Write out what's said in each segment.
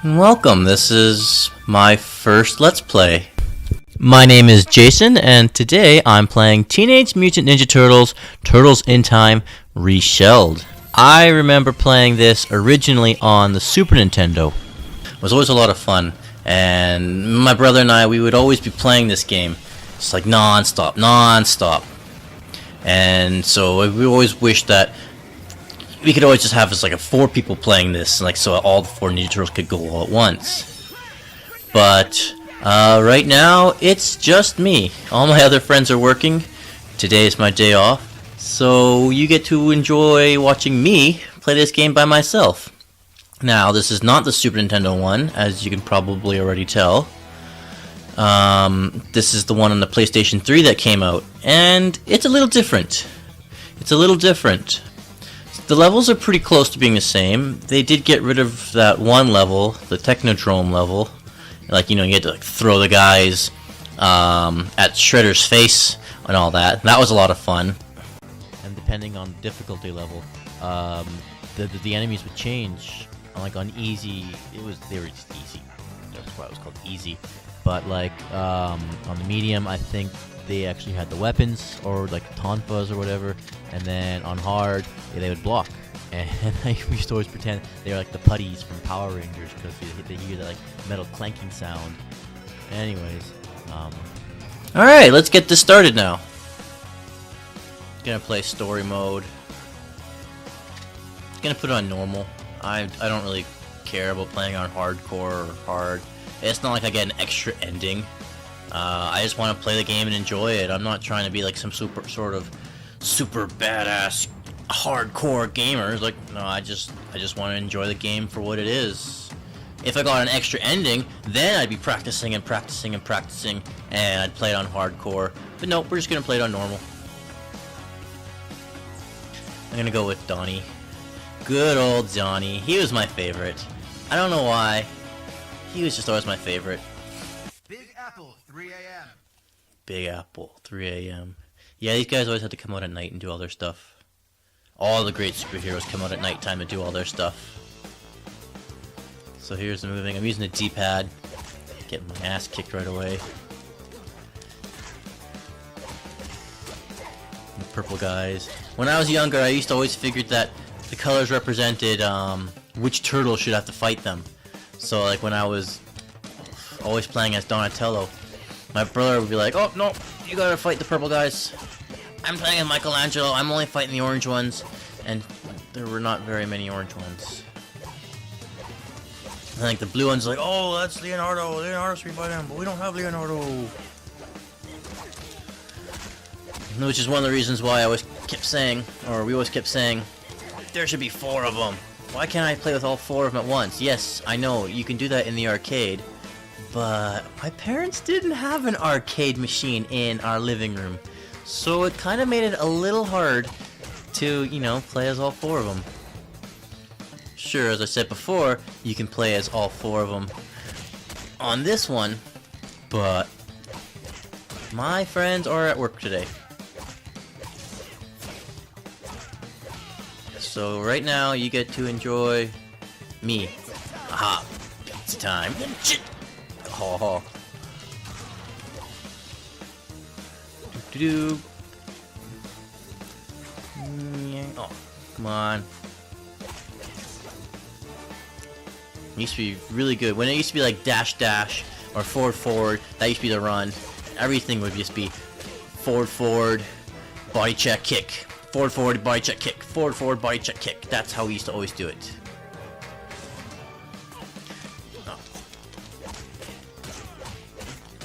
Welcome, this is my first Let's Play. My name is Jason, and today I'm playing Teenage Mutant Ninja Turtles, Turtles in Time Reshelled. I remember playing this originally on the Super Nintendo. It was always a lot of fun, and my brother and I, we would always be playing this game. It's like non-stop. And so we always wished that we could always just have us like 4 people playing this, like so all the 4 Ninja Turtles could go all at once. But right now it's just me. All my other friends are working. Today is my day off, so you get to enjoy watching me play this game by myself. Now this is not the Super Nintendo one, as you can probably already tell. This is the one on the PlayStation 3 that came out, and it's a little different. The levels are pretty close to being the same. They did get rid of that one level, the Technodrome level. Like, you know, you had to like throw the guys at Shredder's face and all that. That was a lot of fun. And depending on the difficulty level, the enemies would change. Like on easy, they were just easy. That's why it was called easy. But like on the medium, I think they actually had the weapons or like tonfas or whatever, and then on hard they would block. And we used to always pretend they were like the putties from Power Rangers because they hear the like metal clanking sound. Anyways, all right, let's get this started now. Gonna play story mode. Gonna put it on normal. I don't really care about playing on hardcore or hard. It's not like I get an extra ending. I just want to play the game and enjoy it. I'm not trying to be like some super badass hardcore gamer. Like, no, I just want to enjoy the game for what it is. If I got an extra ending, then I'd be practicing, and I'd play it on hardcore. But no, we're just gonna play it on normal. I'm gonna go with Donnie. Good old Donnie. He was my favorite. I don't know why. He was just always my favorite. Big Apple, 3 a.m. Big Apple, 3 a.m. Yeah, these guys always had to come out at night and do all their stuff. All the great superheroes come out at nighttime to do all their stuff. So here's the moving. I'm using the D-pad. Getting my ass kicked right away. The purple guys. When I was younger, I used to always figure that the colors represented which turtle should have to fight them. So like when I was always playing as Donatello, my brother would be like, "Oh no, you gotta fight the purple guys. I'm playing as Michelangelo. I'm only fighting the orange ones," and there were not very many orange ones. I think the blue ones like, "Oh, that's Leonardo. Leonardo should be fighting him, but we don't have Leonardo." Which is one of the reasons why we always kept saying, there should be 4 of them. Why can't I play with all 4 of them at once? Yes, I know, you can do that in the arcade, but my parents didn't have an arcade machine in our living room, so it kind of made it a little hard to, you know, play as all 4 of them. Sure, as I said before, you can play as all 4 of them on this one, but my friends are at work today. So right now you get to enjoy me. Aha! Pizza time. Ha ha. Doo-doo-doo. Oh, come on. It used to be really good. When it used to be like dash dash or forward, that used to be the run. Everything would just be forward, body check, kick. Forward, body check, kick. Forward, body check, kick. That's how we used to always do it. Oh.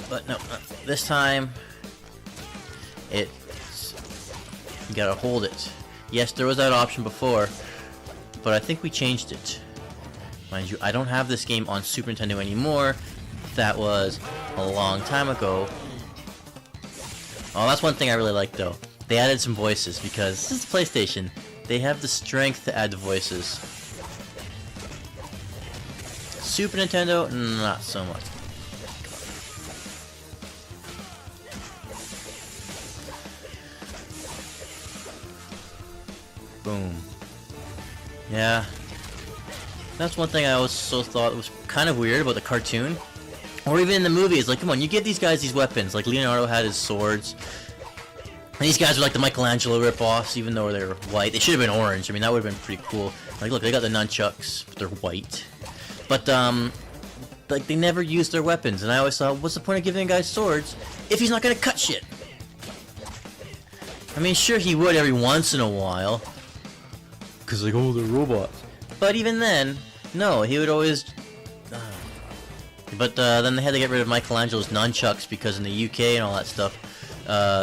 But no, this time, you gotta hold it. Yes, there was that option before, but I think we changed it. Mind you, I don't have this game on Super Nintendo anymore. That was a long time ago. Oh, that's one thing I really like though. They added some voices because this is PlayStation. They have the strength to add the voices. Super Nintendo, not so much. Boom. Yeah. That's one thing I also thought was kind of weird about the cartoon. Or even in the movies, like, come on, you give these guys these weapons. Like, Leonardo had his swords. And these guys were like the Michelangelo rip-offs, even though they were white. They should have been orange. I mean, that would have been pretty cool. Like, look, they got the nunchucks, but they're white. But, like, they never used their weapons. And I always thought, what's the point of giving a guy swords if he's not gonna cut shit? I mean, sure, he would every once in a while. Because, like, oh, they're robots. But even then, no, he would always... But then they had to get rid of Michelangelo's nunchucks because in the UK and all that stuff,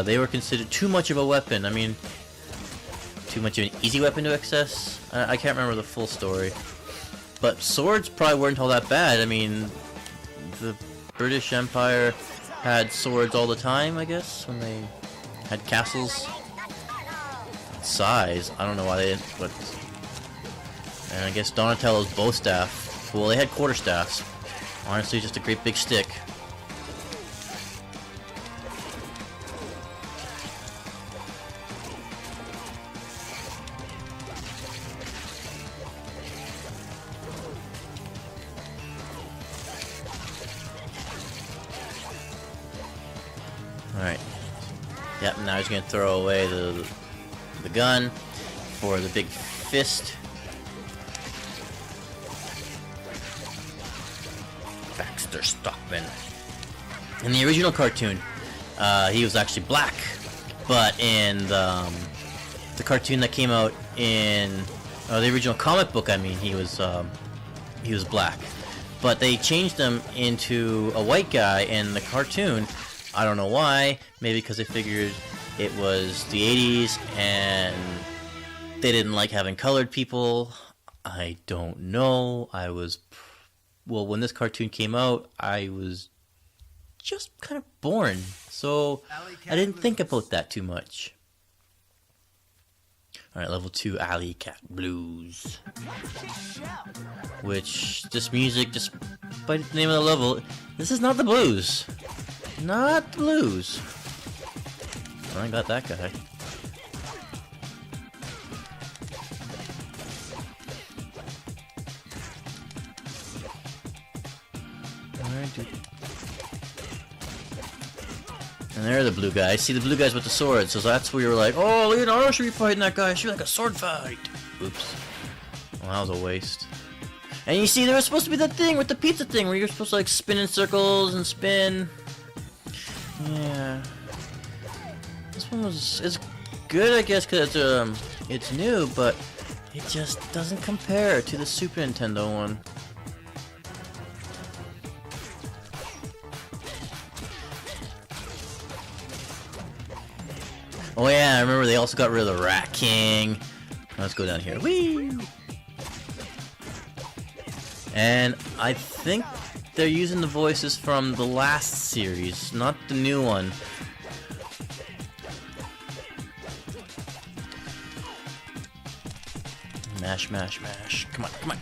they were considered too much of a weapon. I mean, too much of an easy weapon to access? I can't remember the full story. But swords probably weren't all that bad. I mean, the British Empire had swords all the time, I guess, when they had castles. Size, I don't know why they didn't, but... And I guess Donatello's bow staff, well, they had quarterstaffs. Honestly, just a great big stick. Alright. Yep, now he's gonna throw away the gun for the big fist. Baxter Stockman. In the original cartoon, he was actually black, but in the cartoon that came out in the original comic book, I mean, he was black. But they changed him into a white guy in the cartoon. I don't know why. Maybe because they figured it was the 80s and they didn't like having colored people. I don't know. Well, when this cartoon came out, I was just kind of born, so I didn't think about that too much. Alright, level 2, Alley Cat Blues. Which, this music, just by the name of the level, this is not the blues. Not the blues. I got that guy. And there are the blue guys. See the blue guys with the swords. So that's where you were like, oh, Leonardo should be fighting that guy. It should be like a sword fight. Oops. Well, that was a waste. And you see, there was supposed to be that thing with the pizza thing where you're supposed to like spin in circles and spin. Yeah. This one is good, I guess, because it's new, but it just doesn't compare to the Super Nintendo one. Oh yeah, I remember they also got rid of the Rat King. Let's go down here. Whee! And I think they're using the voices from the last series, not the new one. Mash, mash, mash. Come on, come on.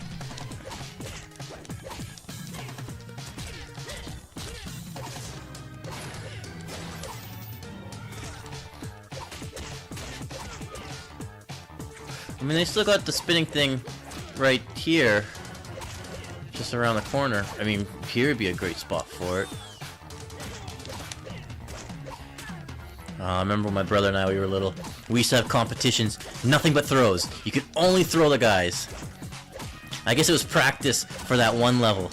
I mean, they still got the spinning thing right here, just around the corner. I mean, here would be a great spot for it. I remember when my brother and I, we were little, we used to have competitions, nothing but throws. You could only throw the guys. I guess it was practice for that one level.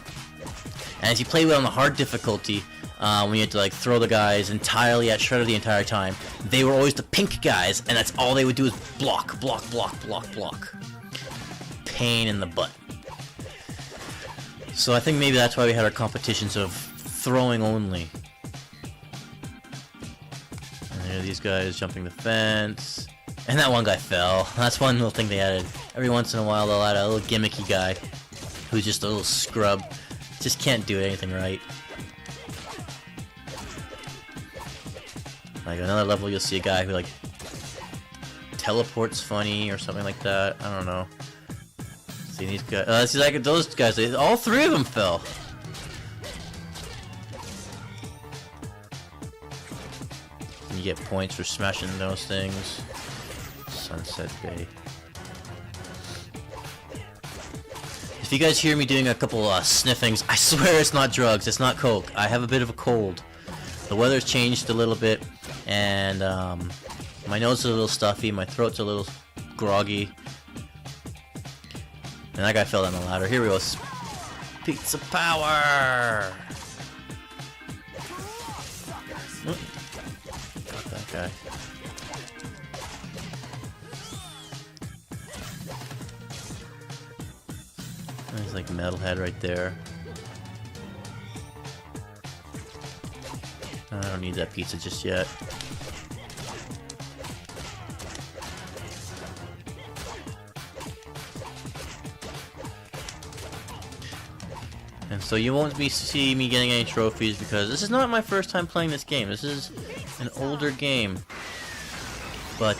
And as you play on the hard difficulty, when you had to like throw the guys entirely at shredder the entire time, they were always the pink guys, and that's all they would do is block, block, block, block, block. Pain in the butt. So I think maybe that's why we had our competitions of throwing only. And there are these guys jumping the fence. And that one guy fell. That's one little thing they added. Every once in a while they'll add a little gimmicky guy who's just a little scrub. Just can't do anything right. Like another level you'll see a guy who like teleports funny or something like that. I don't know. See these guys. See like those guys. All three of them fell. And you get points for smashing those things. Sunset Bay. If you guys hear me doing a couple sniffings, I swear it's not drugs, it's not coke. I have a bit of a cold. The weather's changed a little bit, and my nose is a little stuffy, my throat's a little groggy. And that guy fell down the ladder. Here we go. Pizza power! Got that guy. There's like metalhead right there. I don't need that pizza just yet. And so you won't see me getting any trophies because this is not my first time playing this game. This is an older game. But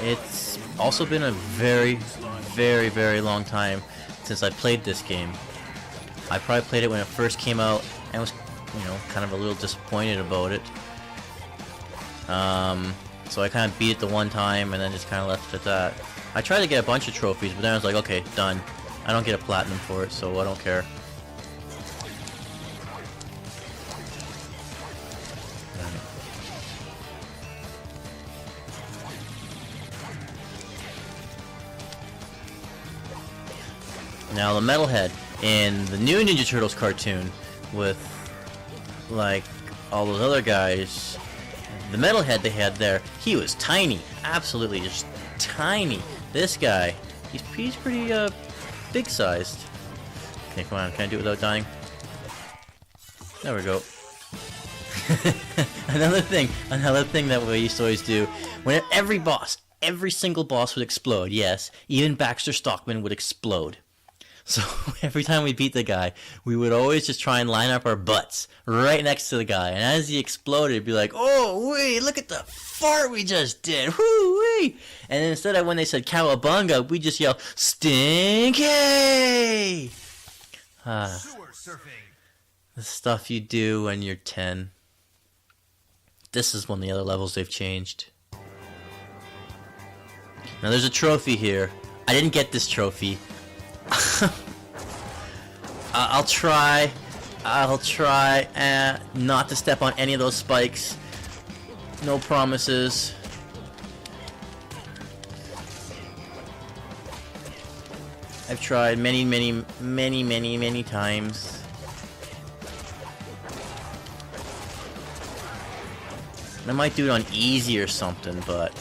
it's also been a very, very long time since I played this game. I probably played it when it first came out and was, you know, kind of a little disappointed about it. So I kind of beat it the one time and then just kind of left it at that. I tried to get a bunch of trophies, but then I was like, okay, done. I don't get a platinum for it, so I don't care. Now the metalhead in the new Ninja Turtles cartoon with like all those other guys, the metalhead they had there, he was tiny, absolutely just tiny. This guy, he's pretty big sized. Okay, come on, can I do it without dying? There we go. another thing that we used to always do, when every single boss would explode, yes, even Baxter Stockman would explode. So every time we beat the guy, we would always just try and line up our butts right next to the guy. And as he exploded, it'd be like, oh, wait, look at the fart we just did. Whoo-wee! And instead of when they said cowabunga, we just yell, stinky! Sewer surfing. The stuff you do when you're 10. This is one of the other levels they've changed. Now there's a trophy here. I didn't get this trophy. I'll try not to step on any of those spikes. No promises. I've tried many times. I might do it on easy or something, but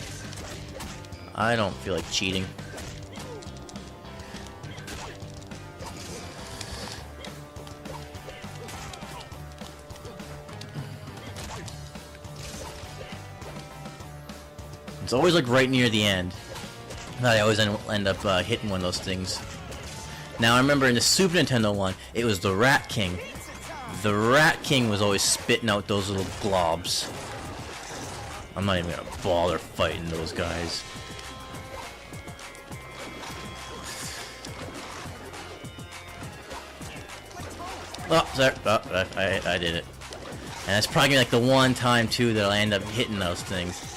I don't feel like cheating. It's always like right near the end that I always end up hitting one of those things. Now I remember in the Super Nintendo one, it was the Rat King. The Rat King was always spitting out those little globs. I'm not even gonna bother fighting those guys. Oh, sorry. Oh, I did it. And it's probably like the one time too that I'll end up hitting those things.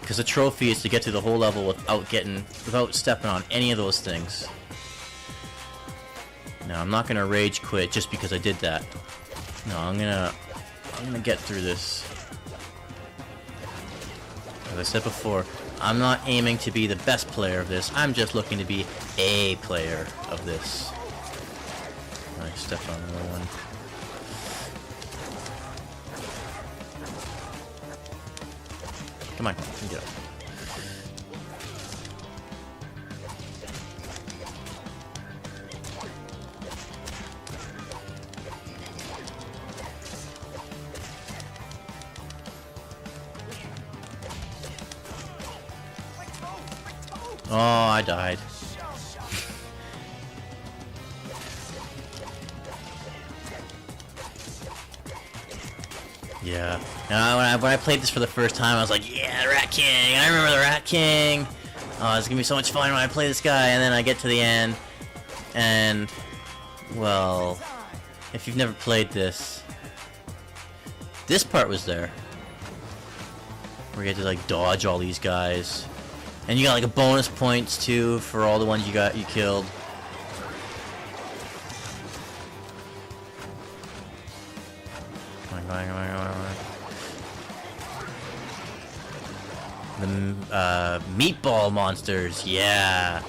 Because the trophy is to get to the whole level without stepping on any of those things. Now I'm not gonna rage quit just because I did that. No, I'm gonna get through this. As I said before, I'm not aiming to be the best player of this. I'm just looking to be a player of this. I stepped on another one. Come on, get up. Oh, I died. Yeah. Now, when I played this for the first time, I was like, yeah, the Rat King! I remember the Rat King! Oh, it's gonna be so much fun when I play this guy, and then I get to the end, and, well, if you've never played this part was there. Where you had to, like, dodge all these guys. And you got, like, a bonus points, too, for all the ones you killed. The meatball monsters, yeah.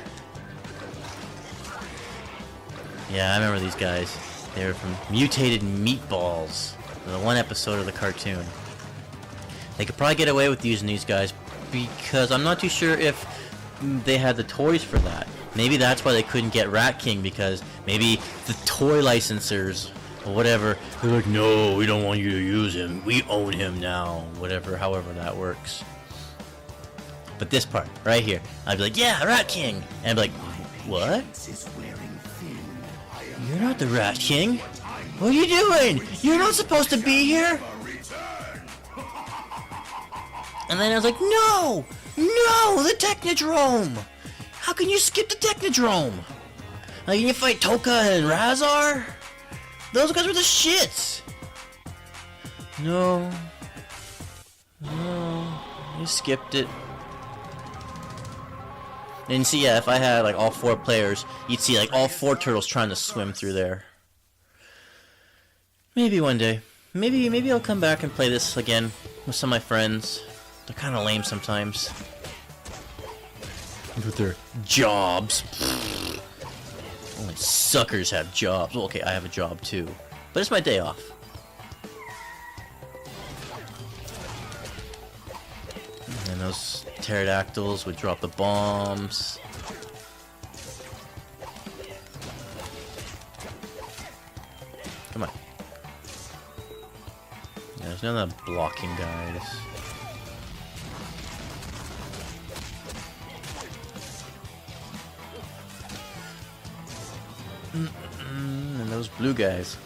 Yeah, I remember these guys. They were from Mutated Meatballs, the one episode of the cartoon. They could probably get away with using these guys because I'm not too sure if they had the toys for that. Maybe that's why they couldn't get Rat King, because maybe the toy licensors or whatever, they're like, no, we don't want you to use him. We own him now. Whatever, however that works. But this part, right here, I'd be like, yeah, Rat King! And I'd be like, what? You're not the Rat King. What are you doing? You're not supposed to be here. And then I was like, no! No! The Technodrome! How can you skip the Technodrome? Like, can you fight Toka and Razar? Those guys were the shits! No. No. You skipped it. And see, yeah, if I had like all 4 players, you'd see like all 4 turtles trying to swim through there. Maybe one day. Maybe I'll come back and play this again with some of my friends. They're kind of lame sometimes. With their jobs. Only suckers have jobs. Well, okay, I have a job too. But it's my day off. And those pterodactyls would drop the bombs. Come on. Yeah, there's none of the blocking guys. And those blue guys.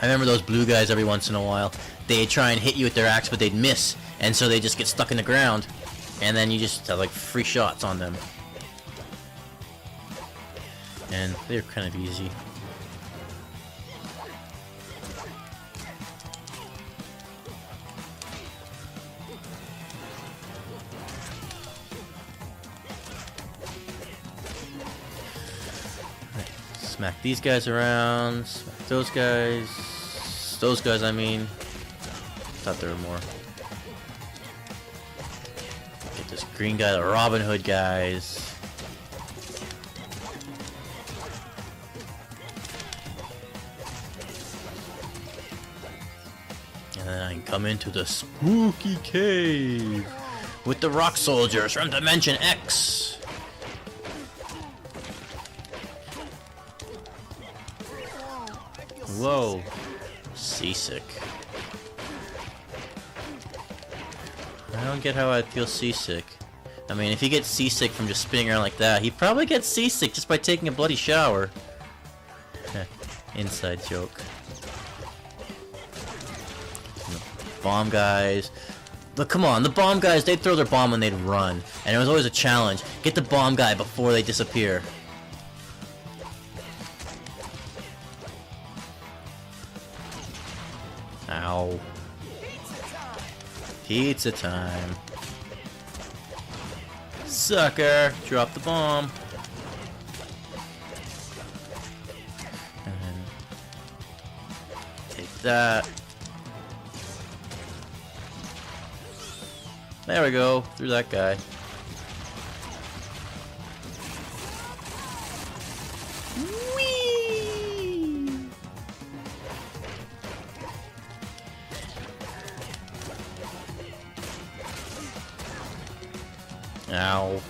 I remember those blue guys every once in a while. They'd try and hit you with their axe, but they'd miss. And so they just get stuck in the ground. And then you just have like free shots on them. And they're kind of easy. Smack these guys around, smack those guys I mean. Thought there were more. Get this green guy, the Robin Hood guys. And then I can come into the spooky cave with the rock soldiers from Dimension X. Whoa, seasick. I don't get how I'd feel seasick. I mean, if he gets seasick from just spinning around like that, he probably gets seasick just by taking a bloody shower. Inside joke. Bomb guys. Look, come on, the bomb guys, they'd throw their bomb and they'd run. And it was always a challenge. Get the bomb guy before they disappear. Ow. Pizza time. Sucker! Drop the bomb. And then take that. There we go. Through that guy. Ow.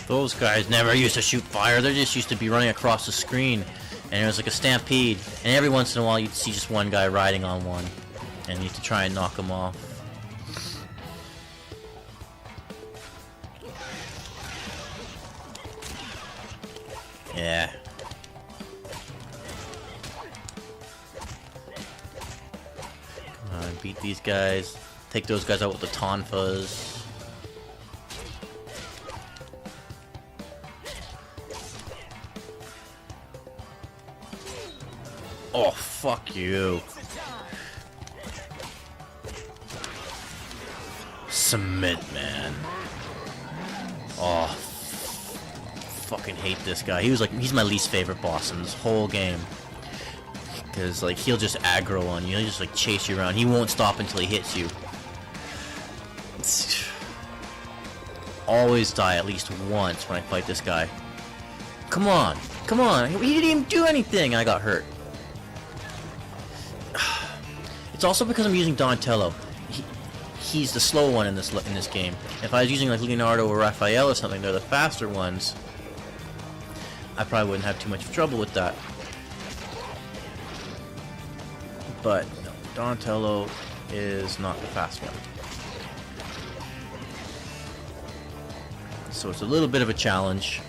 Those guys never used to shoot fire, they just used to be running across the screen. And it was like a stampede. And every once in a while you'd see just one guy riding on one. And you have to try and knock him off. Yeah. Beat these guys. Take those guys out with the tonfas. Oh, fuck you. Cement man. Oh, fucking hate this guy. He's my least favorite boss in this whole game. Because, like, he'll just aggro on you. He'll just, like, chase you around. He won't stop until he hits you. Always die at least once when I fight this guy. Come on. Come on. He didn't even do anything. I got hurt. It's also because I'm using Donatello. He's the slow one in this game. If I was using like Leonardo or Raphael or something, they're the faster ones. I probably wouldn't have too much trouble with that. But no, Donatello is not the fast one. So it's a little bit of a challenge.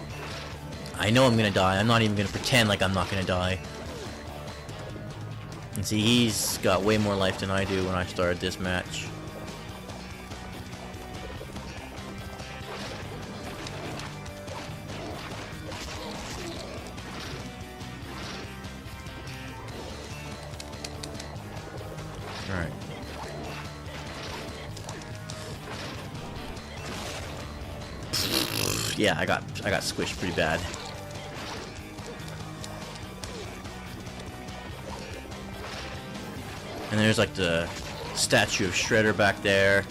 I know I'm gonna die. I'm not even gonna pretend like I'm not gonna die. And see, he's got way more life than I do when I started this match. Alright. Yeah, I got squished pretty bad. And there's like the statue of Shredder back there.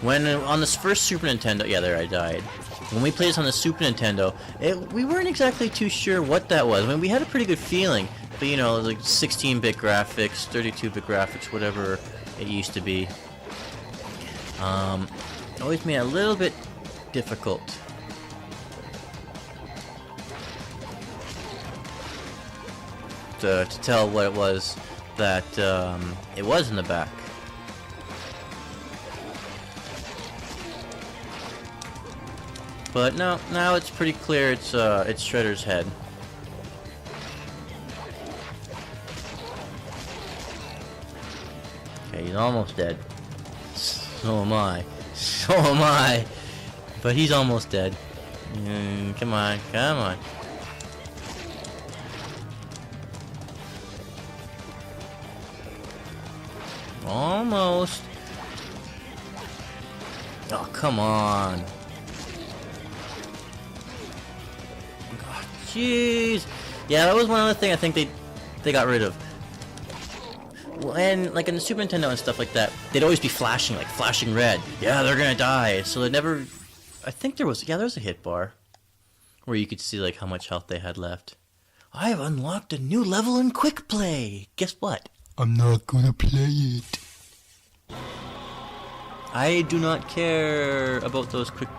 When on this first Super Nintendo, yeah, there I died. When we played this on the Super Nintendo, we weren't exactly too sure what that was. I mean, we had a pretty good feeling, but you know, like 16-bit graphics, 32-bit graphics, whatever it used to be. It always made it a little bit difficult. To tell what it was that it was in the back. But no, now it's pretty clear it's Shredder's head. Okay, he's almost dead. So am I. So am I. But he's almost dead. Come on, come on. Almost. Oh, come on. Oh, jeez. Yeah, that was one other thing I think they got rid of. And like in the Super Nintendo and stuff like that, they'd always be flashing, like flashing red. Yeah, they're gonna die. So it never. I think there was a hit bar where you could see like how much health they had left. I've unlocked a new level in Quick Play. Guess what? I'm not gonna play it. I do not care about those quick